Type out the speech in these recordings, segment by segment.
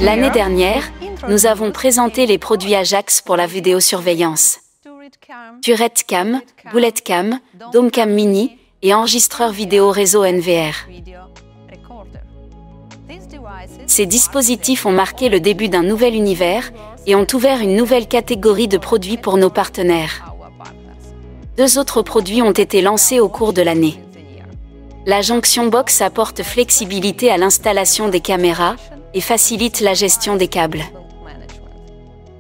L'année dernière, nous avons présenté les produits Ajax pour la vidéosurveillance. Turret Cam, Bullet Cam, Dome Cam Mini et enregistreur vidéo réseau NVR. Ces dispositifs ont marqué le début d'un nouvel univers et ont ouvert une nouvelle catégorie de produits pour nos partenaires. 2 autres produits ont été lancés au cours de l'année. La Junction Box apporte flexibilité à l'installation des caméras et facilite la gestion des câbles.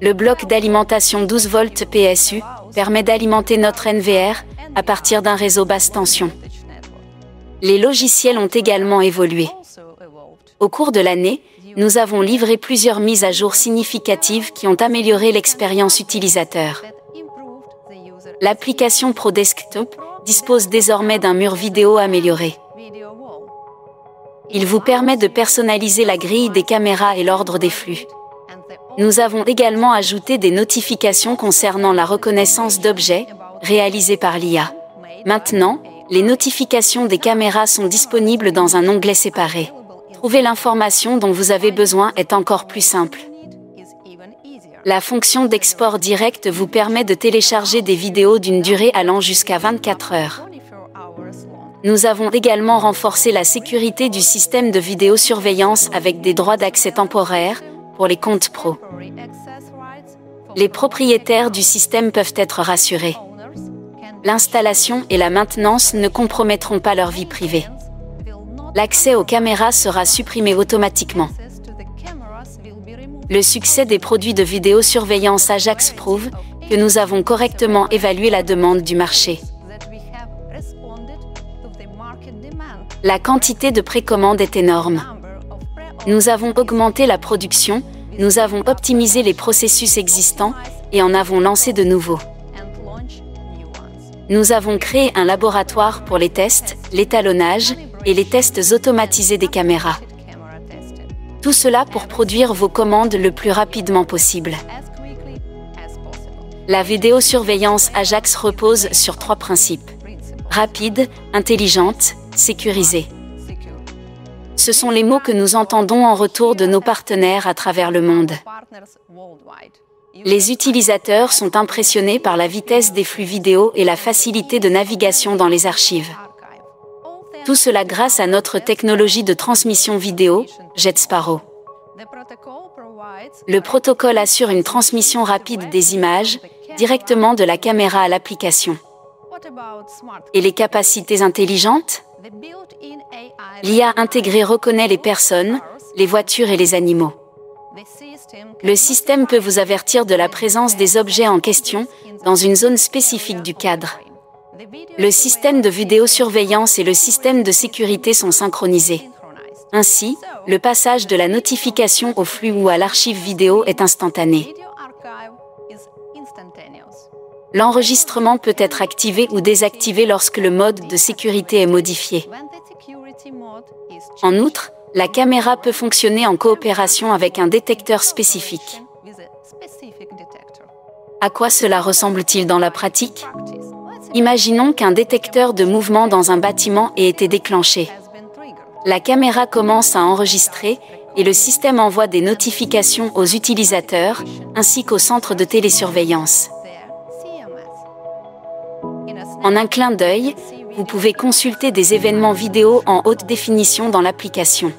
Le bloc d'alimentation 12 volts PSU permet d'alimenter notre NVR à partir d'un réseau basse tension. Les logiciels ont également évolué. Au cours de l'année, nous avons livré plusieurs mises à jour significatives qui ont amélioré l'expérience utilisateur. L'application Pro Desktop dispose désormais d'un mur vidéo amélioré. Il vous permet de personnaliser la grille des caméras et l'ordre des flux. Nous avons également ajouté des notifications concernant la reconnaissance d'objets, réalisées par l'IA. Maintenant, les notifications des caméras sont disponibles dans un onglet séparé. Trouver l'information dont vous avez besoin est encore plus simple. La fonction d'export direct vous permet de télécharger des vidéos d'une durée allant jusqu'à 24 heures. Nous avons également renforcé la sécurité du système de vidéosurveillance avec des droits d'accès temporaires pour les comptes pro. Les propriétaires du système peuvent être rassurés. L'installation et la maintenance ne compromettront pas leur vie privée. L'accès aux caméras sera supprimé automatiquement. Le succès des produits de vidéosurveillance Ajax prouve que nous avons correctement évalué la demande du marché. La quantité de précommandes est énorme. Nous avons augmenté la production, nous avons optimisé les processus existants et en avons lancé de nouveaux. Nous avons créé un laboratoire pour les tests, l'étalonnage et les tests automatisés des caméras. Tout cela pour produire vos commandes le plus rapidement possible. La vidéosurveillance Ajax repose sur 3 principes. Rapide, intelligente, sécurisée. Ce sont les mots que nous entendons en retour de nos partenaires à travers le monde. Les utilisateurs sont impressionnés par la vitesse des flux vidéo et la facilité de navigation dans les archives. Tout cela grâce à notre technologie de transmission vidéo, JetSparrow. Le protocole assure une transmission rapide des images, directement de la caméra à l'application. Et les capacités intelligentes? L'IA intégrée reconnaît les personnes, les voitures et les animaux. Le système peut vous avertir de la présence des objets en question dans une zone spécifique du cadre. Le système de vidéosurveillance et le système de sécurité sont synchronisés. Ainsi, le passage de la notification au flux ou à l'archive vidéo est instantané. L'enregistrement peut être activé ou désactivé lorsque le mode de sécurité est modifié. En outre, la caméra peut fonctionner en coopération avec un détecteur spécifique. À quoi cela ressemble-t-il dans la pratique? Imaginons qu'un détecteur de mouvement dans un bâtiment ait été déclenché. La caméra commence à enregistrer et le système envoie des notifications aux utilisateurs ainsi qu'au centre de télésurveillance. En un clin d'œil, vous pouvez consulter des événements vidéo en haute définition dans l'application.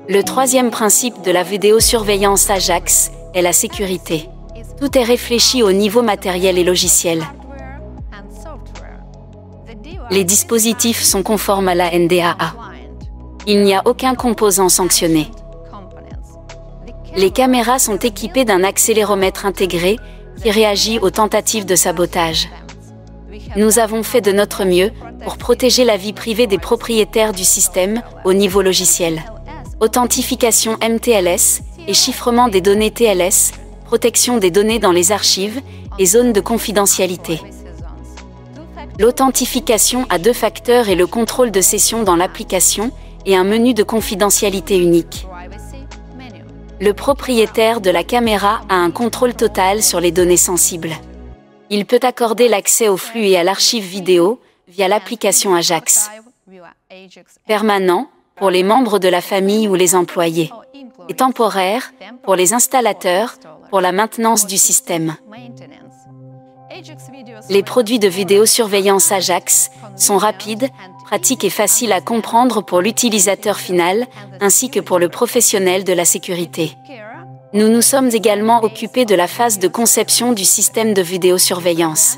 Le 3e principe de la vidéosurveillance Ajax est la sécurité. Tout est réfléchi au niveau matériel et logiciel. Les dispositifs sont conformes à la NDAA. Il n'y a aucun composant sanctionné. Les caméras sont équipées d'un accéléromètre intégré qui réagit aux tentatives de sabotage. Nous avons fait de notre mieux pour protéger la vie privée des propriétaires du système au niveau logiciel. Authentification MTLS et chiffrement des données TLS, protection des données dans les archives et zones de confidentialité. L'authentification à 2 facteurs et le contrôle de session dans l'application et un menu de confidentialité unique. Le propriétaire de la caméra a un contrôle total sur les données sensibles. Il peut accorder l'accès au flux et à l'archive vidéo via l'application Ajax. Permanent, pour les membres de la famille ou les employés, et temporaire pour les installateurs, pour la maintenance du système. Les produits de vidéosurveillance Ajax sont rapides, pratiques et faciles à comprendre pour l'utilisateur final, ainsi que pour le professionnel de la sécurité. Nous nous sommes également occupés de la phase de conception du système de vidéosurveillance.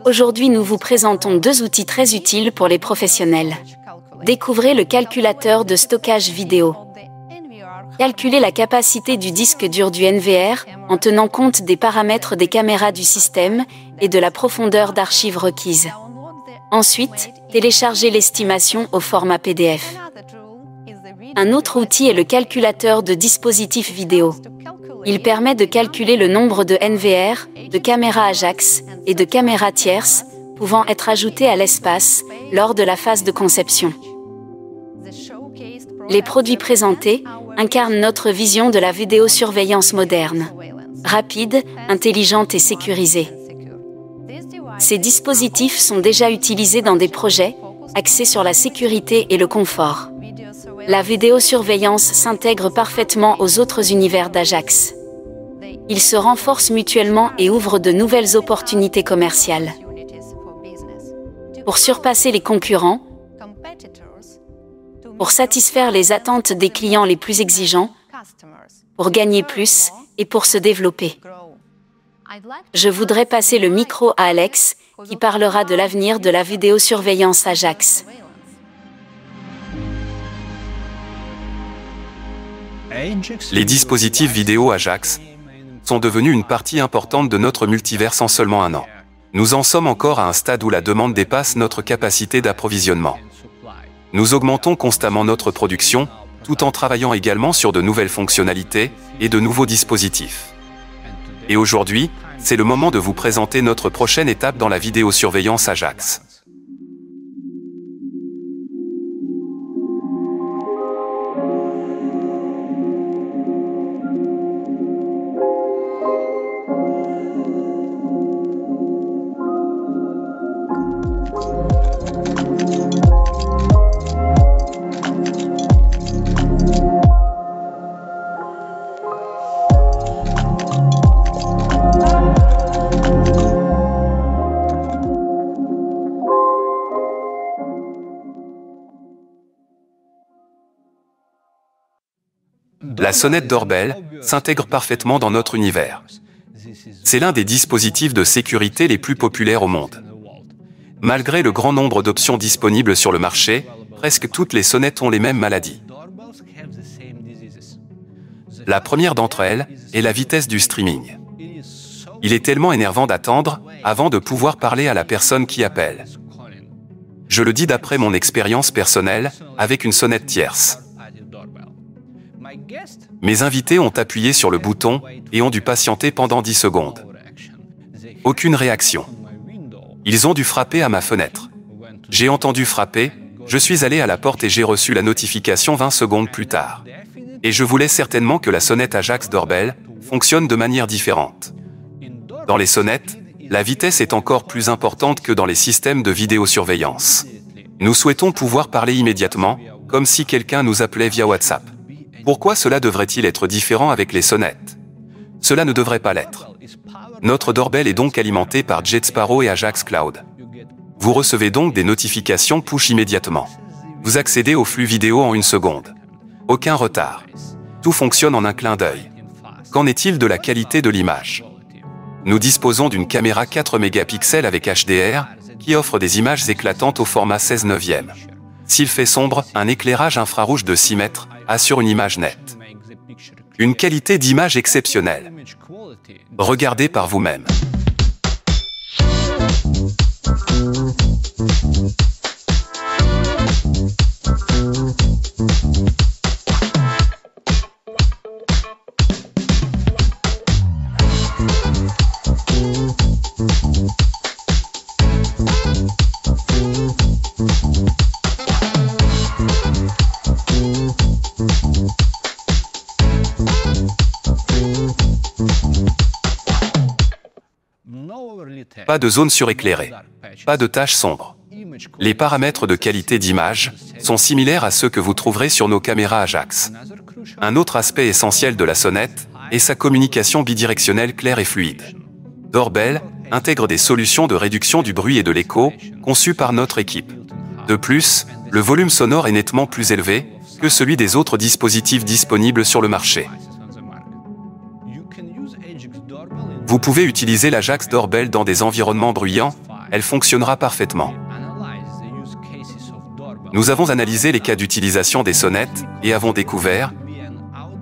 Aujourd'hui, nous vous présentons deux outils très utiles pour les professionnels. Découvrez le calculateur de stockage vidéo. Calculez la capacité du disque dur du NVR en tenant compte des paramètres des caméras du système et de la profondeur d'archives requise. Ensuite, téléchargez l'estimation au format PDF. Un autre outil est le calculateur de dispositifs vidéo. Il permet de calculer le nombre de NVR, de caméras Ajax et de caméras tierces pouvant être ajoutées à l'espace lors de la phase de conception. Les produits présentés incarnent notre vision de la vidéosurveillance moderne, rapide, intelligente et sécurisée. Ces dispositifs sont déjà utilisés dans des projets axés sur la sécurité et le confort. La vidéosurveillance s'intègre parfaitement aux autres univers d'Ajax. Ils se renforcent mutuellement et ouvrent de nouvelles opportunités commerciales. Pour surpasser les concurrents, pour satisfaire les attentes des clients les plus exigeants, pour gagner plus et pour se développer. Je voudrais passer le micro à Alex, qui parlera de l'avenir de la vidéosurveillance Ajax. Les dispositifs vidéo Ajax sont devenus une partie importante de notre multiverse en seulement un an. Nous en sommes encore à un stade où la demande dépasse notre capacité d'approvisionnement. Nous augmentons constamment notre production, tout en travaillant également sur de nouvelles fonctionnalités et de nouveaux dispositifs. Et aujourd'hui, c'est le moment de vous présenter notre prochaine étape dans la vidéosurveillance Ajax. La sonnette doorbell s'intègre parfaitement dans notre univers. C'est l'un des dispositifs de sécurité les plus populaires au monde. Malgré le grand nombre d'options disponibles sur le marché, presque toutes les sonnettes ont les mêmes maladies. La première d'entre elles est la vitesse du streaming. Il est tellement énervant d'attendre avant de pouvoir parler à la personne qui appelle. Je le dis d'après mon expérience personnelle avec une sonnette tierce. Mes invités ont appuyé sur le bouton et ont dû patienter pendant 10 secondes. Aucune réaction. Ils ont dû frapper à ma fenêtre. J'ai entendu frapper, je suis allé à la porte et j'ai reçu la notification 20 secondes plus tard. Et je voulais certainement que la sonnette Ajax Doorbell fonctionne de manière différente. Dans les sonnettes, la vitesse est encore plus importante que dans les systèmes de vidéosurveillance. Nous souhaitons pouvoir parler immédiatement, comme si quelqu'un nous appelait via WhatsApp. Pourquoi cela devrait-il être différent avec les sonnettes? Cela ne devrait pas l'être. Notre doorbell est donc alimenté par Jet Sparrow et Ajax Cloud. Vous recevez donc des notifications push immédiatement. Vous accédez au flux vidéo en 1 seconde. Aucun retard. Tout fonctionne en un clin d'œil. Qu'en est-il de la qualité de l'image? Nous disposons d'une caméra 4 mégapixels avec HDR, qui offre des images éclatantes au format 16:9. S'il fait sombre, un éclairage infrarouge de 6 mètres assure une image nette. Une qualité d'image exceptionnelle. Regardez par vous-même. Pas de zone suréclairée. Pas de taches sombres. Les paramètres de qualité d'image sont similaires à ceux que vous trouverez sur nos caméras Ajax. Un autre aspect essentiel de la sonnette est sa communication bidirectionnelle claire et fluide. Doorbell intègre des solutions de réduction du bruit et de l'écho conçues par notre équipe. De plus, le volume sonore est nettement plus élevé que celui des autres dispositifs disponibles sur le marché. Vous pouvez utiliser l'Ajax Doorbell dans des environnements bruyants, elle fonctionnera parfaitement. Nous avons analysé les cas d'utilisation des sonnettes et avons découvert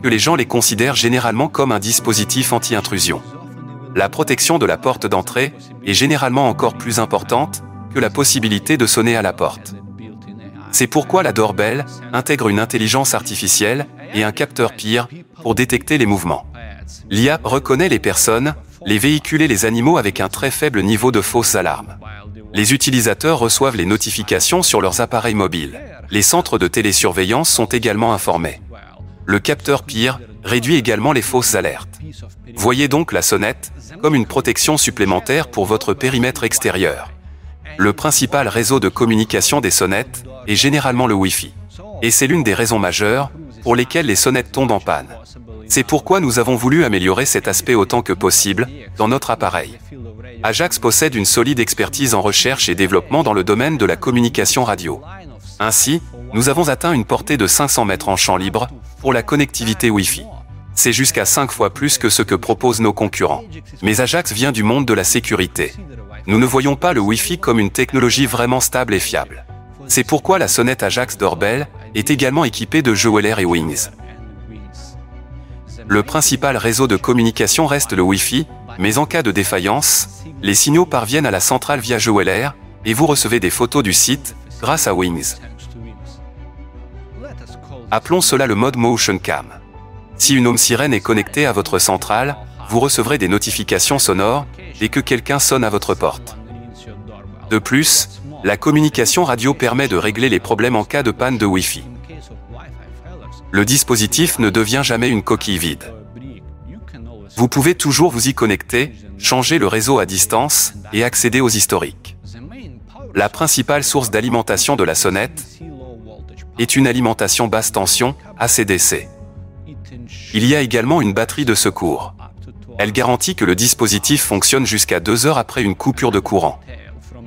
que les gens les considèrent généralement comme un dispositif anti-intrusion. La protection de la porte d'entrée est généralement encore plus importante que la possibilité de sonner à la porte. C'est pourquoi la Doorbell intègre une intelligence artificielle et un capteur PIR pour détecter les mouvements. L'IA reconnaît les personnes, les véhicules et les animaux avec un très faible niveau de fausses alarmes. Les utilisateurs reçoivent les notifications sur leurs appareils mobiles. Les centres de télésurveillance sont également informés. Le capteur PIR réduit également les fausses alertes. Voyez donc la sonnette comme une protection supplémentaire pour votre périmètre extérieur. Le principal réseau de communication des sonnettes est généralement le Wi-Fi. Et c'est l'une des raisons majeures pour lesquelles les sonnettes tombent en panne. C'est pourquoi nous avons voulu améliorer cet aspect autant que possible dans notre appareil. Ajax possède une solide expertise en recherche et développement dans le domaine de la communication radio. Ainsi, nous avons atteint une portée de 500 mètres en champ libre pour la connectivité Wi-Fi. C'est jusqu'à 5 fois plus que ce que proposent nos concurrents. Mais Ajax vient du monde de la sécurité. Nous ne voyons pas le Wi-Fi comme une technologie vraiment stable et fiable. C'est pourquoi la sonnette Ajax Doorbell est également équipée de Jewelair et Wings. Le principal réseau de communication reste le Wi-Fi, mais en cas de défaillance, les signaux parviennent à la centrale via Jewelair et vous recevez des photos du site grâce à Wings. Appelons cela le mode Motion Cam. Si une home sirène est connectée à votre centrale, vous recevrez des notifications sonores dès que quelqu'un sonne à votre porte. De plus, la communication radio permet de régler les problèmes en cas de panne de Wi-Fi. Le dispositif ne devient jamais une coquille vide. Vous pouvez toujours vous y connecter, changer le réseau à distance et accéder aux historiques. La principale source d'alimentation de la sonnette est une alimentation basse tension, AC/DC. Il y a également une batterie de secours. Elle garantit que le dispositif fonctionne jusqu'à 2 heures après une coupure de courant.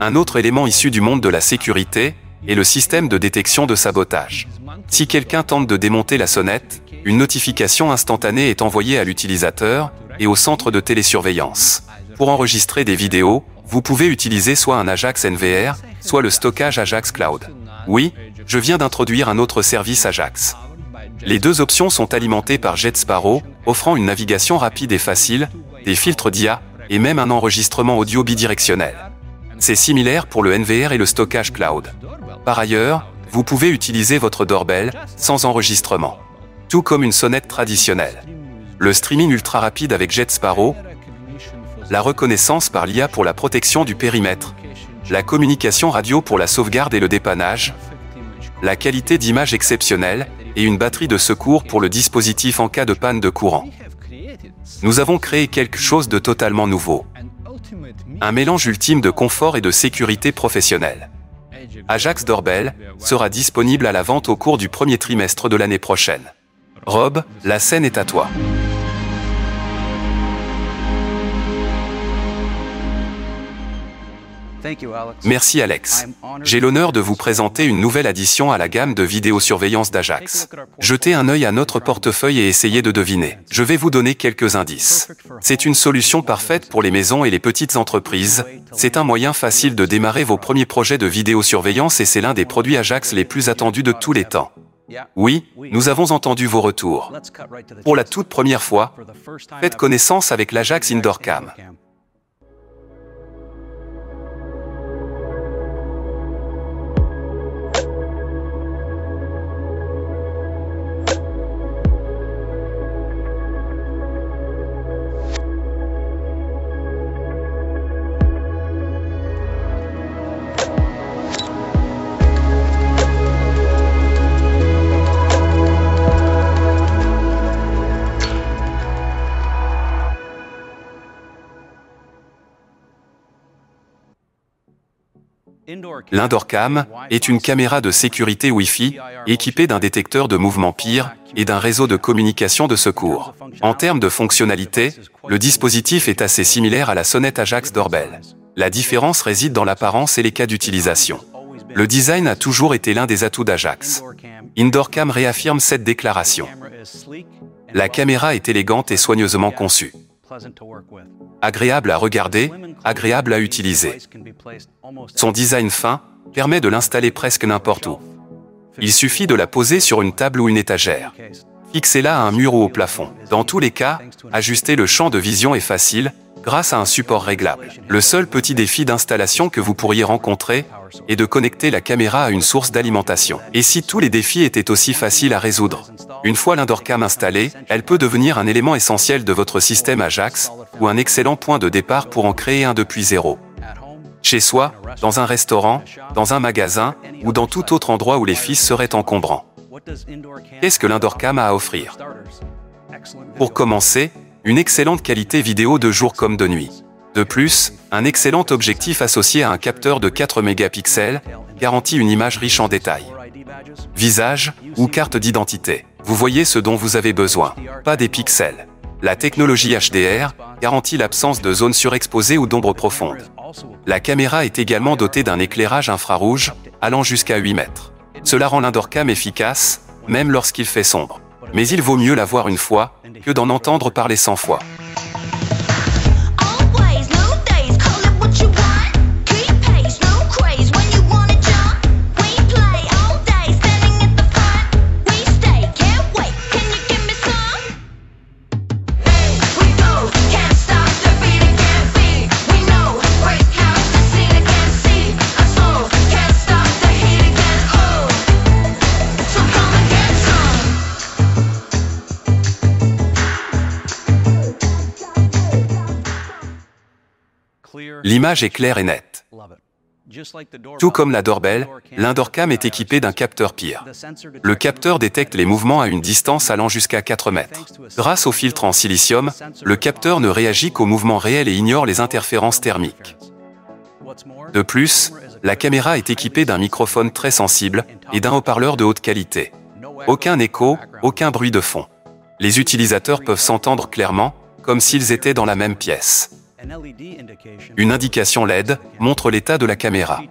Un autre élément issu du monde de la sécurité est le système de détection de sabotage. Si quelqu'un tente de démonter la sonnette, une notification instantanée est envoyée à l'utilisateur et au centre de télésurveillance. Pour enregistrer des vidéos, vous pouvez utiliser soit un Ajax NVR, soit le stockage Ajax Cloud. Oui, je viens d'introduire un autre service Ajax. Les deux options sont alimentées par Jet Sparrow, offrant une navigation rapide et facile, des filtres d'IA et même un enregistrement audio bidirectionnel. C'est similaire pour le NVR et le stockage cloud. Par ailleurs, vous pouvez utiliser votre Doorbell sans enregistrement, tout comme une sonnette traditionnelle. Le streaming ultra rapide avec Jet Sparrow, la reconnaissance par l'IA pour la protection du périmètre, la communication radio pour la sauvegarde et le dépannage, la qualité d'image exceptionnelle et une batterie de secours pour le dispositif en cas de panne de courant. Nous avons créé quelque chose de totalement nouveau. Un mélange ultime de confort et de sécurité professionnelle. Ajax Doorbell sera disponible à la vente au cours du premier trimestre de l'année prochaine. Rob, la scène est à toi. Merci Alex. J'ai l'honneur de vous présenter une nouvelle addition à la gamme de vidéosurveillance d'Ajax. Jetez un œil à notre portefeuille et essayez de deviner. Je vais vous donner quelques indices. C'est une solution parfaite pour les maisons et les petites entreprises. C'est un moyen facile de démarrer vos premiers projets de vidéosurveillance et c'est l'un des produits Ajax les plus attendus de tous les temps. Oui, nous avons entendu vos retours. Pour la toute première fois, faites connaissance avec l'Ajax Indoor Cam. L'Indoorcam est une caméra de sécurité Wi-Fi équipée d'un détecteur de mouvement PIR et d'un réseau de communication de secours. En termes de fonctionnalité, le dispositif est assez similaire à la sonnette Ajax Doorbell. La différence réside dans l'apparence et les cas d'utilisation. Le design a toujours été l'un des atouts d'Ajax. Indoorcam réaffirme cette déclaration. La caméra est élégante et soigneusement conçue. Agréable à regarder, agréable à utiliser. Son design fin permet de l'installer presque n'importe où. Il suffit de la poser sur une table ou une étagère. Fixez-la à un mur ou au plafond. Dans tous les cas, ajuster le champ de vision est facile, grâce à un support réglable. Le seul petit défi d'installation que vous pourriez rencontrer est de connecter la caméra à une source d'alimentation. Et si tous les défis étaient aussi faciles à résoudre? Une fois l'Indoorcam installée, elle peut devenir un élément essentiel de votre système Ajax ou un excellent point de départ pour en créer un depuis zéro. Chez soi, dans un restaurant, dans un magasin ou dans tout autre endroit où les fils seraient encombrants. Qu'est-ce que l'Indoorcam a à offrir? Pour commencer, une excellente qualité vidéo de jour comme de nuit. De plus, un excellent objectif associé à un capteur de 4 mégapixels garantit une image riche en détails. Visage ou carte d'identité. Vous voyez ce dont vous avez besoin, pas des pixels. La technologie HDR garantit l'absence de zones surexposées ou d'ombres profondes. La caméra est également dotée d'un éclairage infrarouge allant jusqu'à 8 mètres. Cela rend l'Indoorcam efficace, même lorsqu'il fait sombre. Mais il vaut mieux la voir une fois que d'en entendre parler 100 fois. L'image est claire et nette. Tout comme la Doorbell, l'Indoorcam est équipé d'un capteur PIR. Le capteur détecte les mouvements à une distance allant jusqu'à 4 mètres. Grâce au filtre en silicium, le capteur ne réagit qu'aux mouvements réels et ignore les interférences thermiques. De plus, la caméra est équipée d'un microphone très sensible et d'un haut-parleur de haute qualité. Aucun écho, aucun bruit de fond. Les utilisateurs peuvent s'entendre clairement, comme s'ils étaient dans la même pièce. Une indication LED montre l'état de la caméra.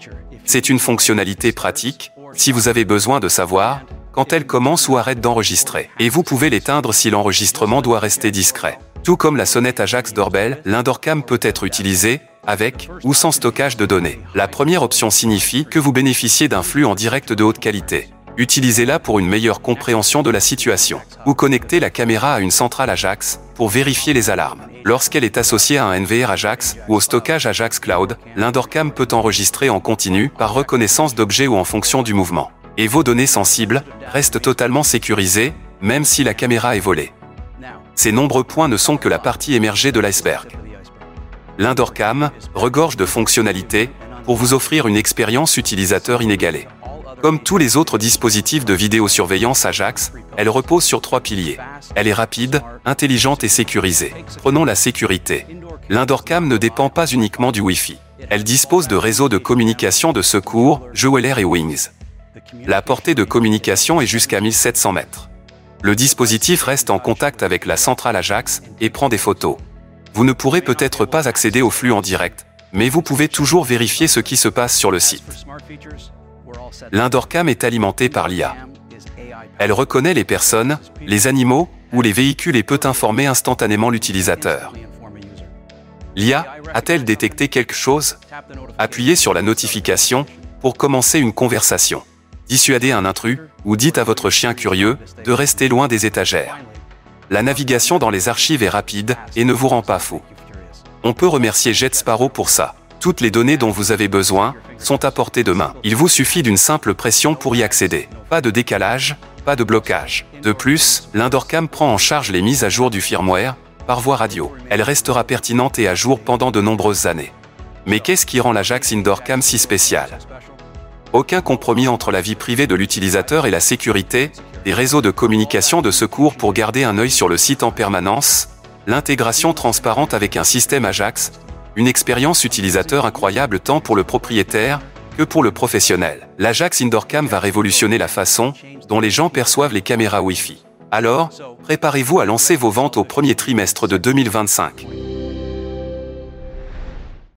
C'est une fonctionnalité pratique, si vous avez besoin de savoir quand elle commence ou arrête d'enregistrer. Et vous pouvez l'éteindre si l'enregistrement doit rester discret. Tout comme la sonnette Ajax Doorbell, l'Indoorcam peut être utilisé avec ou sans stockage de données. La première option signifie que vous bénéficiez d'un flux en direct de haute qualité. Utilisez-la pour une meilleure compréhension de la situation. Ou connectez la caméra à une centrale Ajax pour vérifier les alarmes. Lorsqu'elle est associée à un NVR Ajax ou au stockage Ajax Cloud, l'Indoorcam peut enregistrer en continu par reconnaissance d'objets ou en fonction du mouvement. Et vos données sensibles restent totalement sécurisées, même si la caméra est volée. Ces nombreux points ne sont que la partie émergée de l'iceberg. L'Indoorcam regorge de fonctionnalités pour vous offrir une expérience utilisateur inégalée. Comme tous les autres dispositifs de vidéosurveillance Ajax, elle repose sur 3 piliers. Elle est rapide, intelligente et sécurisée. Prenons la sécurité. L'Indoorcam ne dépend pas uniquement du Wi-Fi. Elle dispose de réseaux de communication de secours, GWLR et Wings. La portée de communication est jusqu'à 1700 mètres. Le dispositif reste en contact avec la centrale Ajax et prend des photos. Vous ne pourrez peut-être pas accéder au flux en direct, mais vous pouvez toujours vérifier ce qui se passe sur le site. L'Indoorcam est alimentée par l'IA. Elle reconnaît les personnes, les animaux ou les véhicules et peut informer instantanément l'utilisateur. L'IA a-t-elle détecté quelque chose? Appuyez sur la notification pour commencer une conversation. Dissuadez un intrus ou dites à votre chien curieux de rester loin des étagères. La navigation dans les archives est rapide et ne vous rend pas fou. On peut remercier JetSparrow pour ça. Toutes les données dont vous avez besoin sont à portée de main. Il vous suffit d'une simple pression pour y accéder. Pas de décalage, pas de blocage. De plus, l'Indoorcam prend en charge les mises à jour du firmware par voie radio. Elle restera pertinente et à jour pendant de nombreuses années. Mais qu'est-ce qui rend l'Ajax Indoorcam si spécial? Aucun compromis entre la vie privée de l'utilisateur et la sécurité, des réseaux de communication de secours pour garder un œil sur le site en permanence, l'intégration transparente avec un système Ajax, une expérience utilisateur incroyable tant pour le propriétaire que pour le professionnel. L'Ajax Indoor Cam va révolutionner la façon dont les gens perçoivent les caméras Wi-Fi. Alors, préparez-vous à lancer vos ventes au premier trimestre de 2025.